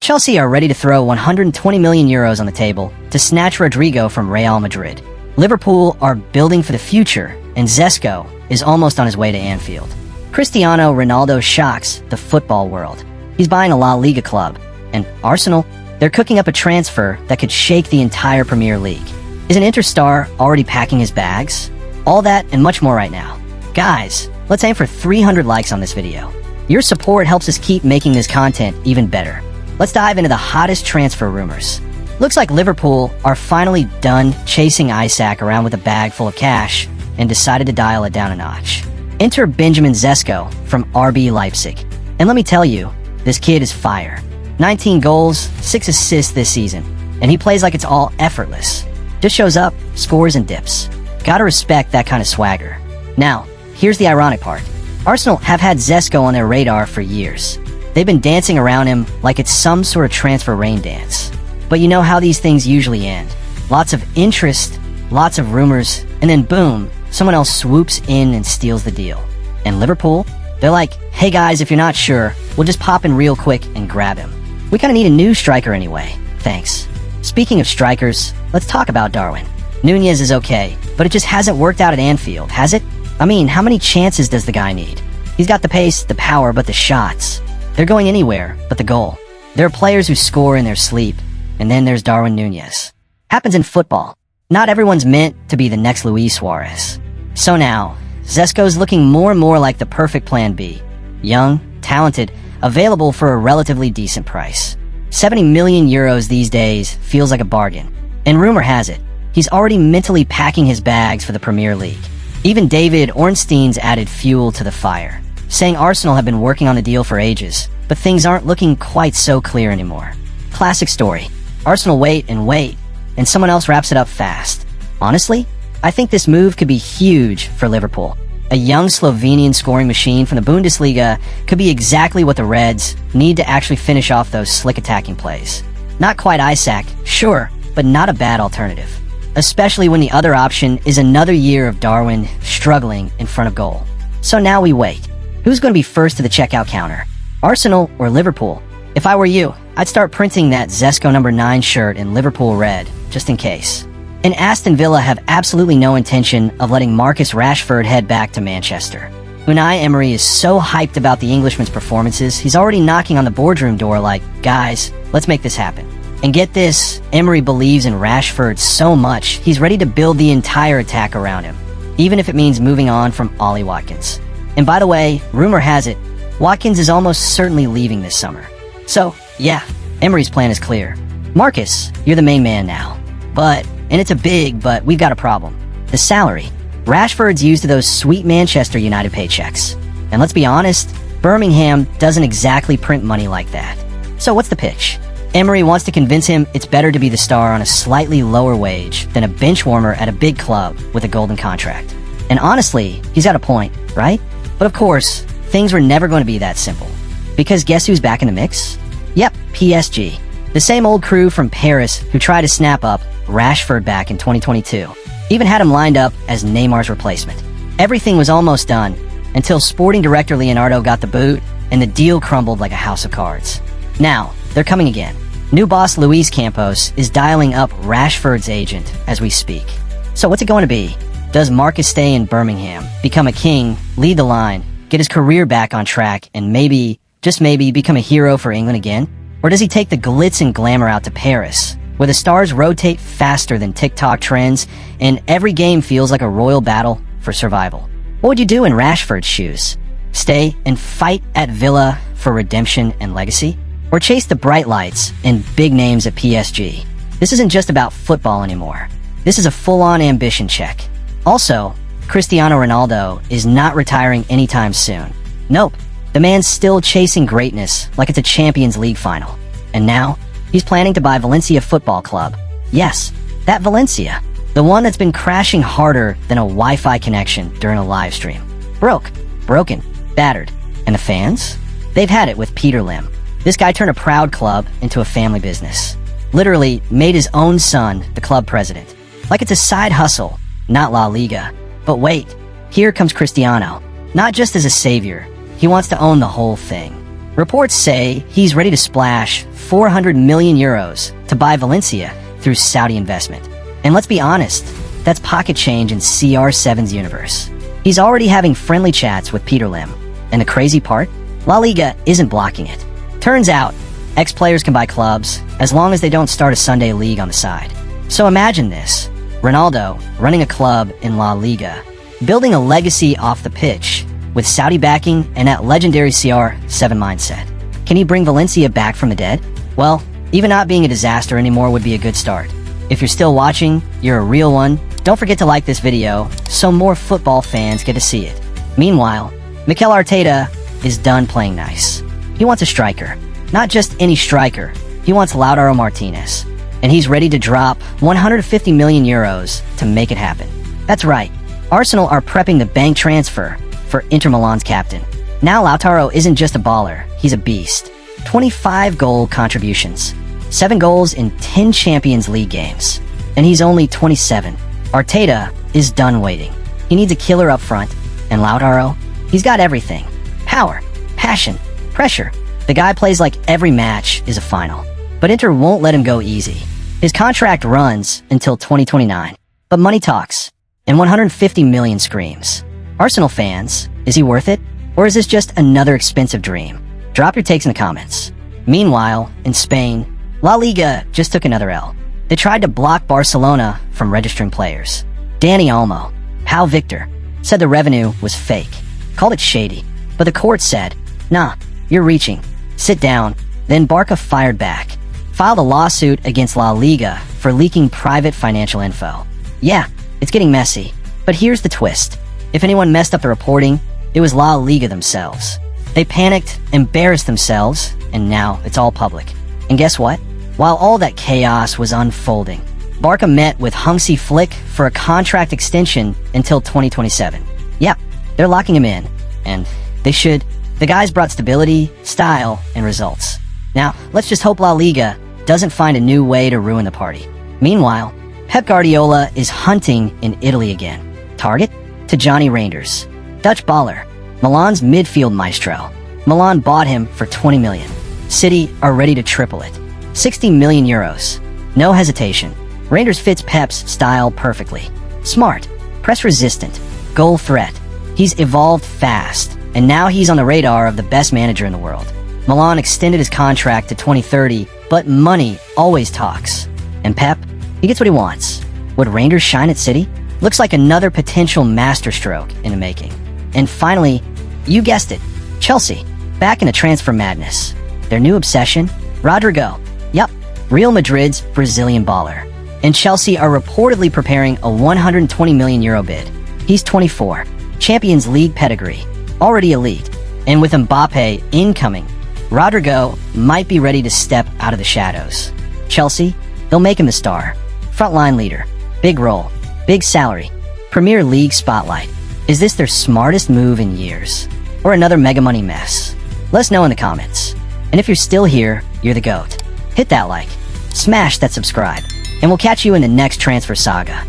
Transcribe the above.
Chelsea are ready to throw 120 million euros on the table to snatch RODRYGO from Real Madrid. Liverpool are building for the future, and ŠEŠKO is almost on his way to Anfield. Cristiano Ronaldo shocks the football world. He's buying a La Liga club. And Arsenal, they're cooking up a transfer that could shake the entire Premier League. Is an Interstar already packing his bags? All that and much more right now. Guys, let's aim for 300 likes on this video. Your support helps us keep making this content even better. Let's dive into the hottest transfer rumors. Looks like Liverpool are finally done chasing Isak around with a bag full of cash and decided to dial it down a notch. Enter Benjamin Šeško from RB Leipzig. And let me tell you, this kid is fire. 19 goals, 6 assists this season, and he plays like it's all effortless. Just shows up, scores, and dips. Gotta respect that kind of swagger. Now, here's the ironic part. Arsenal have had Šeško on their radar for years. They've been dancing around him like it's some sort of transfer rain dance. But you know how these things usually end. Lots of interest, lots of rumors, and then boom, someone else swoops in and steals the deal. And Liverpool? They're like, hey guys, if you're not sure, we'll just pop in real quick and grab him. We kinda need a new striker anyway. Thanks. Speaking of strikers, let's talk about Darwin. Nunez is okay, but it just hasn't worked out at Anfield, has it? I mean, how many chances does the guy need? He's got the pace, the power, but the shots. They're going anywhere but the goal. There are players who score in their sleep, and then there's Darwin Nunez. Happens in football. Not everyone's meant to be the next Luis Suarez. So now, Šeško's looking more and more like the perfect plan B. Young, talented, available for a relatively decent price. 70 million euros these days feels like a bargain. And rumor has it, he's already mentally packing his bags for the Premier League. Even David Ornstein's added fuel to the fire, saying Arsenal have been working on the deal for ages, but things aren't looking quite so clear anymore. Classic story. Arsenal wait, and someone else wraps it up fast. Honestly, I think this move could be huge for Liverpool. A young Slovenian scoring machine from the Bundesliga could be exactly what the Reds need to actually finish off those slick attacking plays. Not quite Isak, sure, but not a bad alternative. Especially when the other option is another year of Darwin struggling in front of goal. So now we wait. Who's going to be first to the checkout counter? Arsenal or Liverpool? If I were you, I'd start printing that ŠEŠKO number 9 shirt in Liverpool red, just in case. And Aston Villa have absolutely no intention of letting Marcus Rashford head back to Manchester. Unai Emery is so hyped about the Englishman's performances, he's already knocking on the boardroom door like, guys, let's make this happen. And get this, Emery believes in Rashford so much, he's ready to build the entire attack around him, even if it means moving on from Ollie Watkins. And by the way, rumor has it, Watkins is almost certainly leaving this summer. So, yeah, Emery's plan is clear. Marcus, you're the main man now. And it's a big, but we've got a problem. The salary. Rashford's used to those sweet Manchester United paychecks. And let's be honest, Birmingham doesn't exactly print money like that. So what's the pitch? Emery wants to convince him it's better to be the star on a slightly lower wage than a bench warmer at a big club with a golden contract. And honestly, he's got a point, right? But of course, things were never going to be that simple. Because guess who's back in the mix? Yep, PSG. The same old crew from Paris who tried to snap up Rashford back in 2022. Even had him lined up as Neymar's replacement. Everything was almost done until sporting director Leonardo got the boot and the deal crumbled like a house of cards. Now, they're coming again. New boss Luis Campos is dialing up Rashford's agent as we speak. So what's it going to be? Does Marcus stay in Birmingham, become a king, lead the line, get his career back on track, and maybe, just maybe, become a hero for England again? Or does he take the glitz and glamour out to Paris, where the stars rotate faster than TikTok trends, and every game feels like a royal battle for survival? What would you do in Rashford's shoes? Stay and fight at Villa for redemption and legacy? Or chase the bright lights and big names at PSG? This isn't just about football anymore. This is a full-on ambition check. Also, Cristiano Ronaldo is not retiring anytime soon. Nope, the man's still chasing greatness like it's a Champions League final. And now, he's planning to buy Valencia Football Club. Yes, that Valencia. The one that's been crashing harder than a Wi-Fi connection during a live stream. Broken, battered. And the fans? They've had it with Peter Lim. This guy turned a proud club into a family business. Literally made his own son the club president. Like it's a side hustle, not La Liga. But wait, here comes Cristiano. Not just as a savior, he wants to own the whole thing. Reports say he's ready to splash 400 million euros to buy Valencia through Saudi investment. And let's be honest, that's pocket change in CR7's universe. He's already having friendly chats with Peter Lim. And the crazy part? La Liga isn't blocking it. Turns out, ex-players can buy clubs as long as they don't start a Sunday league on the side. So imagine this. Ronaldo running a club in La Liga, building a legacy off the pitch with Saudi backing and that legendary CR7 mindset. Can he bring Valencia back from the dead? Well, even not being a disaster anymore would be a good start. If you're still watching, you're a real one. Don't forget to like this video so more football fans get to see it. Meanwhile, Mikel Arteta is done playing nice. He wants a striker. Not just any striker. He wants Lautaro Martinez. And he's ready to drop 150 million euros to make it happen. That's right. Arsenal are prepping the bank transfer for Inter Milan's captain. Now Lautaro isn't just a baller, he's a beast. 25 goal contributions. 7 goals in 10 Champions League games. And he's only 27. Arteta is done waiting. He needs a killer up front. And Lautaro, he's got everything. Power, passion, pressure. The guy plays like every match is a final. But Inter won't let him go easy. His contract runs until 2029. But money talks. And 150 million screams. Arsenal fans, is he worth it? Or is this just another expensive dream? Drop your takes in the comments. Meanwhile, in Spain, La Liga just took another L. They tried to block Barcelona from registering players. Dani Olmo, Pau Victor, said the revenue was fake. Called it shady. But the court said, nah, you're reaching. Sit down. Then Barca fired back. Filed a lawsuit against La Liga for leaking private financial info. Yeah, it's getting messy. But here's the twist. If anyone messed up the reporting, it was La Liga themselves. They panicked, embarrassed themselves, and now it's all public. And guess what? While all that chaos was unfolding, Barca met with Hansi Flick for a contract extension until 2027. Yep, they're locking him in. And they should. The guys brought stability, style, and results. Now, let's just hope La Liga doesn't find a new way to ruin the party. Meanwhile, Pep Guardiola is hunting in Italy again. Target? To Johnny Reinders. Dutch baller. Milan's midfield maestro. Milan bought him for 20 million. City are ready to triple it. 60 million euros. No hesitation. Reinders fits Pep's style perfectly. Smart, press-resistant, goal threat. He's evolved fast, and now he's on the radar of the best manager in the world. Milan extended his contract to 2030, but money always talks. And Pep, he gets what he wants. Would Reinders shine at City? Looks like another potential masterstroke in the making. And finally, you guessed it, Chelsea, back in the transfer madness. Their new obsession? RODRYGO. Yup, Real Madrid's Brazilian baller. And Chelsea are reportedly preparing a 120 million euro bid. He's 24, Champions League pedigree, already elite. And with Mbappe incoming, RODRYGO might be ready to step out of the shadows. Chelsea, they'll make him the star. Frontline leader, big role, big salary, Premier League spotlight. Is this their smartest move in years? Or another mega money mess? Let us know in the comments. And if you're still here, you're the GOAT. Hit that like, smash that subscribe, and we'll catch you in the next transfer saga.